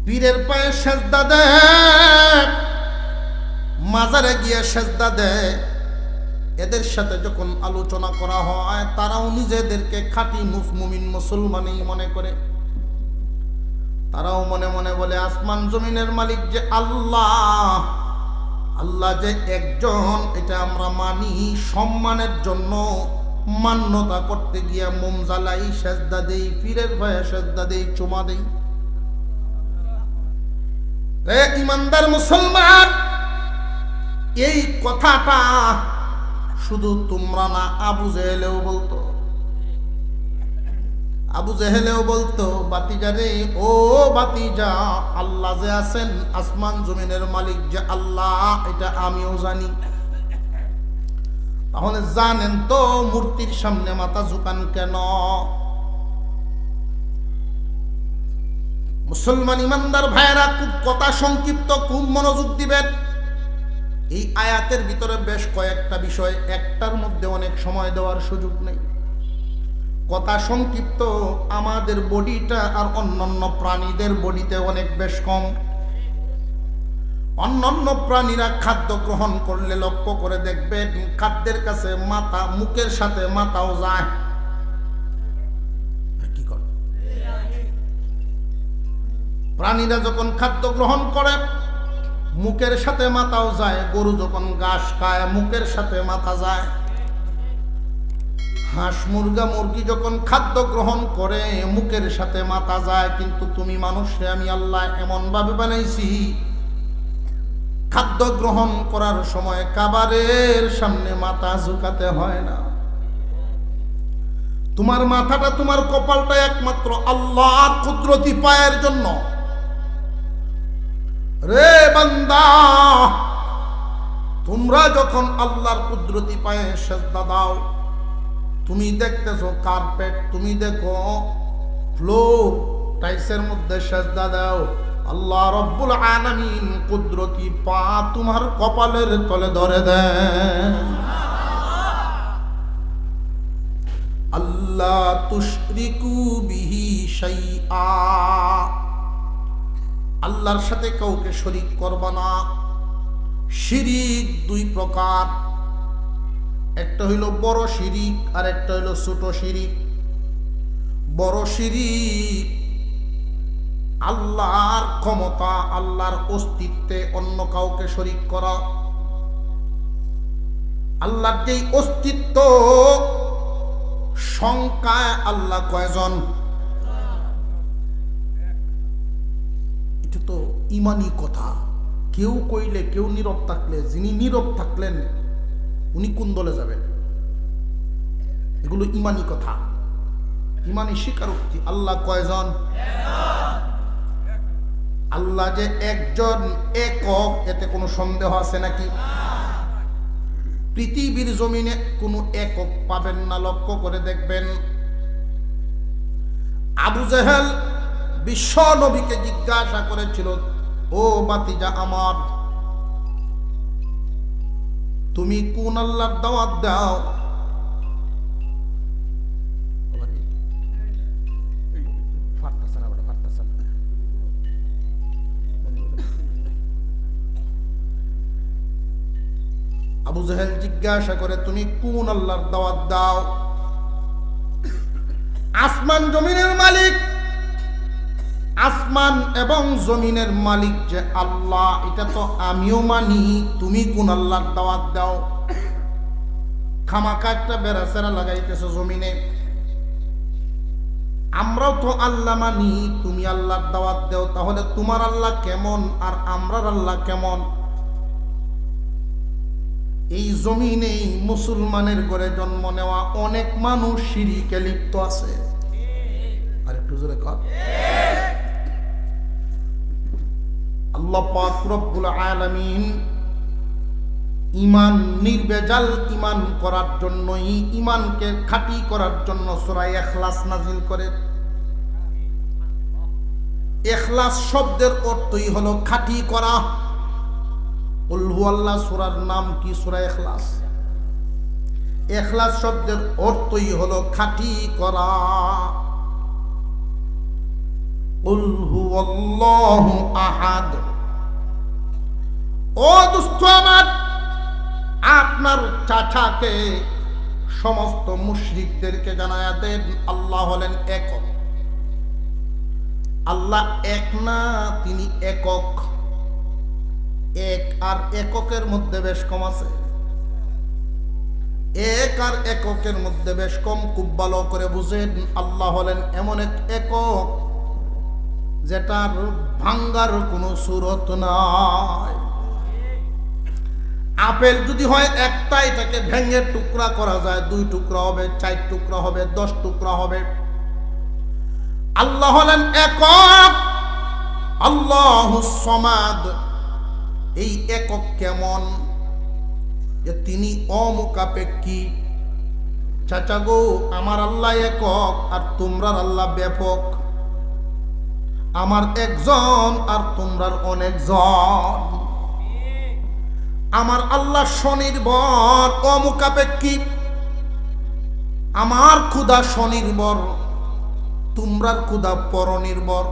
পীরের পায়ে সেজদা দেয়, মাজারে গিয়ে সেজদা দেয়। এদের সাথে যখন আলোচনা করা হয় তারাও নিজেদেরকে খাঁটি মুমিন মুসলমানই মনে করে। তারাও মনে মনে বলে আসমান জমিনের মালিক যে আল্লাহ, আল্লাহ যে একজন এটা আমরা মানি। সম্মানের জন্য মান্যতা করতে গিয়া মোম জ্বালাই, সেজদা দেই, পীরের ভয়ে সেজদা দেই, চুমা দেই। রে ইমানদার মুসলমান, এই কথাটা শুধু তোমরা না, আবু জেহেলেও বলতো। আবু জেহেলেও বলতো, বাতিজা রে, ও বাতিজা, আল্লাহ যে আছেন আসমান জমিনের মালিক যে আল্লাহ এটা আমিও জানি। তাহলে জানেন তো মূর্তির সামনে মাথা ঝুকান কেন? মুসলমান ইমানদার ভাইয়েরা, খুব কথা সংক্ষিপ্ত, খুব মনোযোগ দিবেন। এই আয়াতের ভিতরে বেশ কয়েকটা বিষয়, একটার মধ্যে অনেক সময় দেওয়ার সুযোগ নেই। কথা সংক্ষিপ্ত। আমাদের বডিটা আর অন্যান্য প্রাণীদের বডিতে অনেক বেশ কম। অন্যান্য প্রাণীরা খাদ্য গ্রহণ করলে লক্ষ্য করে দেখবেন খাদ্যের কাছে মাথা, মুখের সাথে মাথাও যায়। কি করে প্রাণীরা যখন খাদ্য গ্রহণ করে মুখের সাথে মাথাও যায়। গরু যখন ঘাস খায় মুখের সাথে মাথা যায়। হাঁস মুরগা মুরগি যখন খাদ্য গ্রহণ করে মুখের সাথে মাথা যায়। কিন্তু তুমি মানুষরে আমি আল্লাহ এমন ভাবে বানাইছি, খাদ্য গ্রহণ করার সময় খাবারের সামনে মাথা ঝুঁকাতে হয় না। তোমার মাথাটা, তোমার কপালটা একমাত্র আল্লাহর কুদরতি পায়ের জন্য। রে বান্দা, তোমরা যখন আল্লাহর কুদরতি পায়ে সেজদা দাও, তুমি দেখতেছো কার্পেট, তুমি দেখো ফ্লোর, টাইলসের মধ্যে সেজদা দাও। আল্লাহ রব্বুল আলামিন কুদরতি পা তোমার কপালের তলে ধরে দেন। আল্লাহ তুশরিকু বিহি শাইআ, আল্লাহর সাথে কাউকে শরীক করবা না। শিরিক দুই প্রকার, একটা হইল বড় শিরিক আর একটা হইল ছোট শিরিক। বড় শিরিক আল্লাহর ক্ষমতা, আল্লাহর অস্তিত্বে অন্য কাউকে শরীক করা। আল্লাহর যেই অস্তিত্ব, সংখ্যায় আল্লাহ কয়জন? এটা তো ইমানি কথা। কেউ কইলে, কেউ নীরব থাকলে, যিনি নীরব থাকলেন উনি কোন দলে যাবেন? এগুলো ইমানি কথা, ইমানি স্বীকারোক্তি। আল্লাহ কয়জন? আল্লাহ যে একজন, একক, এতে কোনো সন্দেহ আছে নাকি? পৃথিবীর জমিনে কোনো একক পাবেন না। লক্ষ্য করে দেখবেন, আবু জেহেল বিশ্ব নবীকে জিজ্ঞাসা করেছিল, ও বাতিজা আমার, তুমি কোন আল্লাহর দাওয়াত দাও? আবু জেহেল জিজ্ঞাসা করে, তুমি কোন আল্লাহর দাওয়াত দাও? আসমান জমিনের মালিক, আসমান এবং জমিনের মালিক যে আল্লাহ এটা তো আমিও মানি, তুমি কোন আল্লাহর দাওয়াত দাও? খামাকা একটা বেড়াচেরা লাগাইতেছো জমিনে। আমরাও তো আল্লাহ মানি, তুমি আল্লাহর দাওয়াত দাও। তাহলে তোমার আল্লাহ কেমন আর আমরার আল্লাহ কেমন? এই জমিনে মুসলমানের ঘরে জন্ম নেওয়া অনেক মানুষ শিরকে লিপ্ত আছে। আর একটু জোরে কর। আল্লাহ পাক রব্বুল আলামিন ঈমান, নির্ভেজাল ঈমান করার জন্যই, ঈমানকে খাঁটি করার জন্য সূরা ইখলাস নাযিল করেন। ইখলাস শব্দের অর্থই হলো খাঁটি করা। কুল হুয়াল্লাহ সূরার নাম কি? সূরা ইখলাস। ইখলাস শব্দের অর্থই হলো খাঁটি করা। কুল হুয়াল্লাহু আহাদ। ও দোস্ত আমার, আপনার চাচাকে সমস্ত মুশরিকদেরকে জানায়া দেন আল্লাহ হলেন একক। আল্লাহ এক না, তিনি একক। এক আর এককের মধ্যে বেশ কম আছে। এক আর এককের মধ্যে বেশ কম। খুব ভালো করে বুঝেন, আল্লাহ হলেন এমন এক একক যেটার ভাঙ্গার কোনো সুরত নাই। আপেল যদি হয় একটা, এটাকে ভেঙে টুকরা করা যায়, 2 টুকরা হবে, 4 টুকরা হবে, 10 টুকরা হবে। আল্লাহ হলেন একক, আল্লাহুস সামাদ। এই একক কেমন? যে তিনি অমুখাপেক্ষী। চাচা গো, আমার আল্লাহ একক আর তোমরার আল্লাহ ব্যাপক। আমার একজন আর তোমরার অনেকজন। আমার আল্লাহ স্বনির্ভর, অমুখাপেক্ষী। আমার ক্ষুধা স্বনির্ভর, তোমরার ক্ষুধা পরনির্ভর।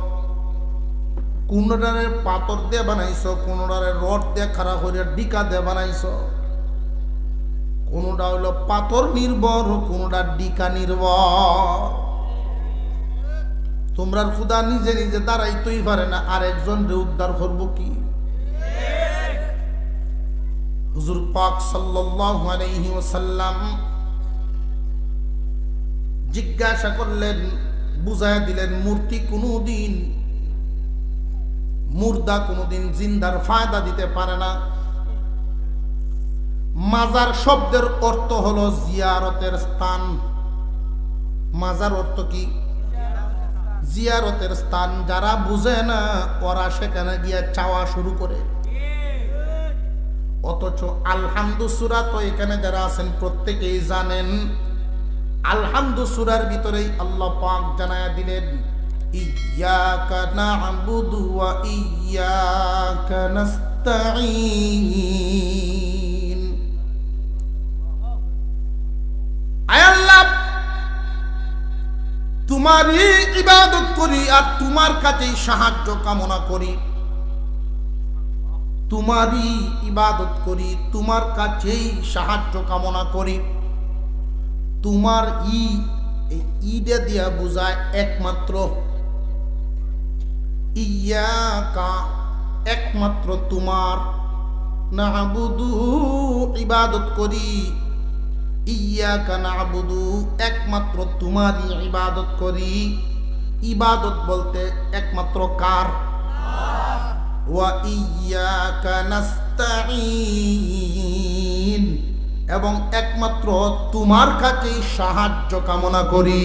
কোনটারে পাথর দিয়ে বানাইছ, কোনটারে রড দিয়ে খাড়া করে ডিকা দিয়ে বানাইছ। কোনটা হইল পাথর নির্ভর, কোনটা ডিকা নির্ভর। তোমরার ক্ষুধা নিজে নিজে দাঁড়াইতেই পারে না, আরেকজন রে উদ্ধার করবো কি? হুজুর পাক সাল্লাল্লাহু আলাইহি ওয়াসাল্লাম জিজ্ঞাসা করলেন, বুঝায় দিলেন, মূর্তি কোনদিন, মুর্দা কোনদিন জিন্দার ফায়দা দিতে পারে না। মাজার শব্দের অর্থ হলো জিয়ারতের স্থান। মাজার অর্থ কি? জিয়ারতের স্থান। যারা বুঝে না ওরা সেখানে গিয়ে চাওয়া শুরু করে। অথচ আলহামদু সূরা তো এখানে যারা আছেন প্রত্যেকেই জানেন। আলহামদু সূরার ভিতরেই আল্লাহ পাক জানায়া দিলেন, ইয়্যাকা না'বুদু ওয়া ইয়্যাকা নাস্তাঈন। আয় আল্লাহ, তোমারই ইবাদত করি আর তোমার কাছেই সাহায্য কামনা করি। তোমারই ইবাদত করি, তোমার কাছেই সাহায্য কামনা করি। তোমার ঈদে দিয়া বুঝায় একমাত্র। ইয়্যাকা একমাত্র তোমার, না'বুদু ইবাদত করি। ইয়্যাকা না'বুদু একমাত্র তোমারই ইবাদত করি। ইবাদত বলতে একমাত্র কার? ওয়া ইয়্যাকা নাস্তাঈন, এবং একমাত্র তোমার কাছেই সাহায্য কামনা করি।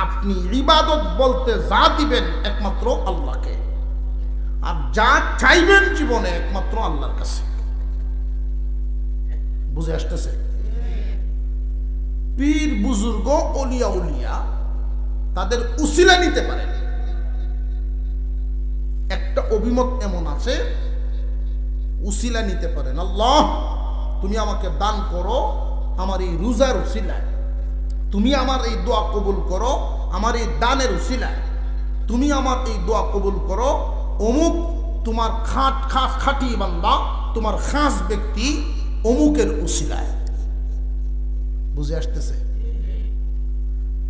আপনি ইবাদত বলতে যা দিবেন একমাত্র আল্লাহকে, আর যা চাইবেন জীবনে একমাত্র আল্লাহর কাছে। বুঝে আসতেছে? পীর বুজুর্গ ওলিয়া উলিয়া তাদের উসিলা নিতে পারেন। একটা অভিমত এমন আছে, উসিলা নিতে পারেন। আল্লাহ, তুমি আমাকে দান করো আমার এই রোজার উসিলায়। তুমি আমার এই দোয়া কবুল করো আমার এই দানের উসিলায়। তুমি আমার এই দোয়া কবুল করো অমুক তোমার খাঁটি বান্দা, তোমার খাস ব্যক্তি অমুকের উসিলায়। বুঝে আসতেছে?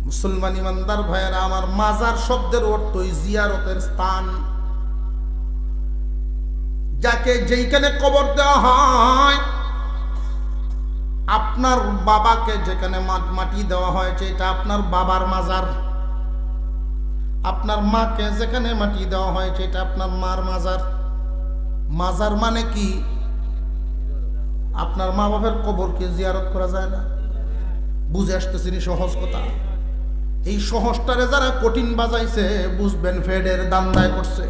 মুসলমান ইমানদার ভাইয়েরা আমার, মাজার শব্দের অর্থ জিয়ারতের স্থান। যাকে যেইখানে কবর দেওয়া হয়, আপনার বাবাকে যেখানে মাটি দেওয়া হয়েছে এটা আপনার বাবার মাজার। আপনার মাকে যেখানে মাটি দেওয়া হয়েছে এটা আপনার মার মাজার। মাজার মানে কি? আপনার মা বাবার কবরকে জিয়ারত করা যায় না? বুঝে আসতেছেন? সহজ কথা। এই সহজটারে যারা কঠিন বাজাইছে বুঝবেন ফেডের দান্দায় করছে।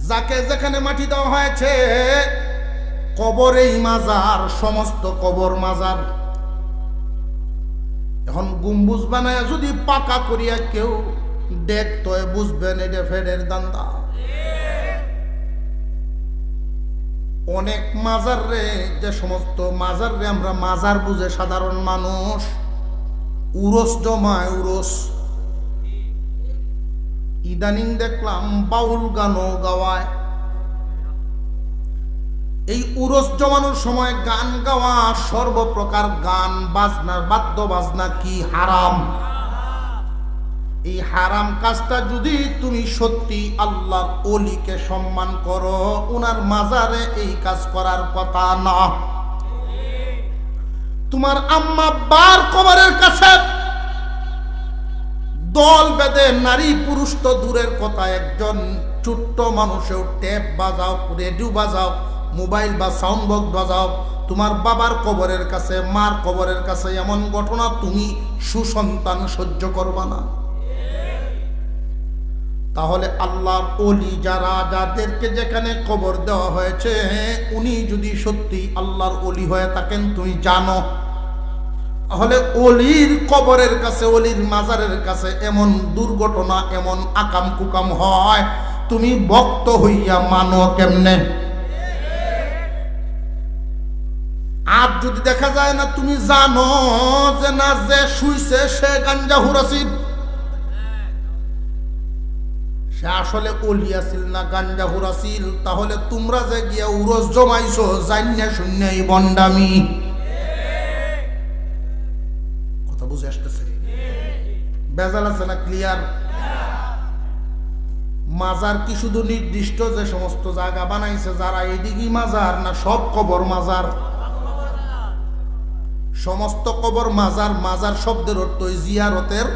যাকে যেখানে মাটি দেওয়া হয়েছে কবরেই মাজার, সমস্ত কবর মাজার। এখন গম্বুজ বানায় যদি পাকা করিয়া কেউ দেখতো বুঝবেন এটা ফেডের দান্দা। অনেক মাজার রে, যে সমস্ত মাজার রে আমরা মাজার বুঝে সাধারণ মানুষ, উরস জমায় উরস। ইদানিং দেখলাম বাউল গানও গাওয়ায়। এই উরস জমানোর সময় গান গাওয়া, সর্বপ্রকার গান বাজনা, বাদ্য বাজনা কি হারাম। এই হারাম কাজটা যদি তুমি সত্যি আল্লাহর ওলিকে সম্মান করো, উনার মাজারে এই কাজ করার কথা না। তোমার আম্মা বার কবরের কাছে দল বেঁধে নারী পুরুষ তো দূরের কথা, একজন ছোট্ট মানুষেও টেপ বাজাও, রেডিও বাজাও, মোবাইল বা সাউন্ড বক্স বাজাও, তোমার বাবার কবরের কাছে, মার কবরের কাছে এমন ঘটনা তুমি সুসন্তান সহ্য করবা না। তাহলে আল্লাহর ওলি যারা, যাদেরকে যেখানে কবর দেওয়া হয়েছে, উনি যদি সত্যি আল্লাহর ওলি হয়ে থাকেন তুমি জানো, তাহলে ওলির কবরের কাছে, ওলির মাজারের কাছে এমন দুর্ঘটনা, এমন আকাম কুকাম হয়, তুমি ভক্ত হইয়া মানো কেমনে? আর যদি দেখা যায় না, তুমি জানো যে না, যে শুইছে সে গাঞ্জা হুরাসিদ, সে আসলে ওলি আছিল না গাঞ্জা হুরাসিল, তাহলে তোমরা যে গিয়া উরস জমাইছো জান্না শূন্য এই বন্ডামি। কথা বুঝে আসতেছে? বেজাল আছে না? ক্লিয়ার? মাজার কি শুধু নির্দিষ্ট যে সমস্ত জায়গা বানাইছে যারা, এইদিকে মাজার না সব কবর মাজার? সমস্ত কবর মাজার। মাজার শব্দের অর্থ জিয়ারতের,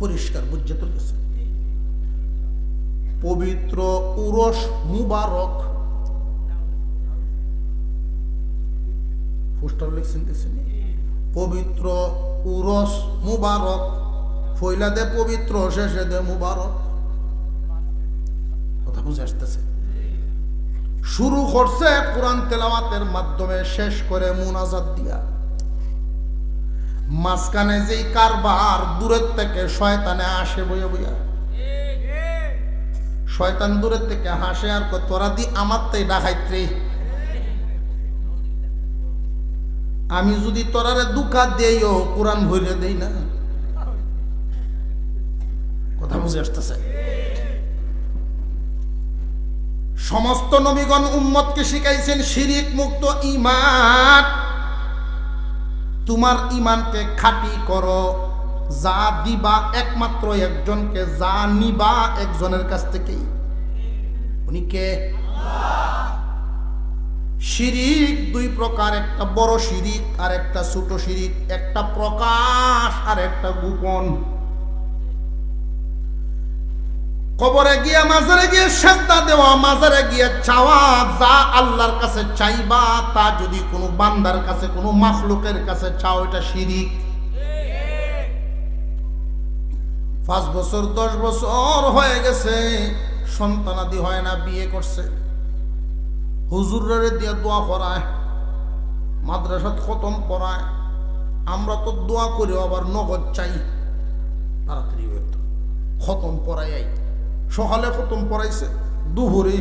পরিষ্কার বুঝতে তো গেছে। পবিত্র উরস মুবারক, পোস্টার লিখছেন, পবিত্র উরস মুবারক, ফইলা দে পবিত্র, শেষে দে মুবারক। কথা বুঝে আসতেছে? শুরু করছে কোরআন তেলাওয়াতের মাধ্যমে, শেষ করে মুনাজাত দিয়া। মাঝখানে যেই কারবার, দূরের থেকে শয়তানে আসে বইয়া বইয়া, শয়তান দূরের থেকে হাসে আর কয় তোরা দি আমার তাই ডাকাইত্রে, আমি যদি তোরারে দুকা দেইও কোরআন ভরে দেই না। কথা বুঝে আসতেছে? সমস্ত নবীগণ উম্মতকে শিখাইছেন শিরিক মুক্ত ঈমান। তোমার ঈমানকে খাঁটি করো, যা দিবা একমাত্র একজনকে, যা নিবা একজনের কাছ থেকেই। উনি কে? শিরিক দুই প্রকার, একটা বড় শিরিক আর একটা ছোট শিরিক, একটা প্রকাশ আর একটা গোপন। কবরে গিয়া, মাজারে গিয়ে সেজদা দেওয়া, মাজারে গিয়ে চাওয়া, যা আল্লাহর কাছে চাইবা তা যদি কোনো বান্দার কাছে, কোনো মাখলুকের কাছে চাও, এটা শিরিক। 5 বছর 10 বছর হয়ে গেছে, সন্তানাদি হয় না, বিয়ে করছে, হুজুরের দিয়ে দোয়া করায়, মাদ্রাসাত খতম পড়ায়। আমরা তো দোয়া করি, আবার নগদ চাই, তাড়াতাড়ি খতম পড়াই। সকালে খতম পড়াইছে, দুপুরে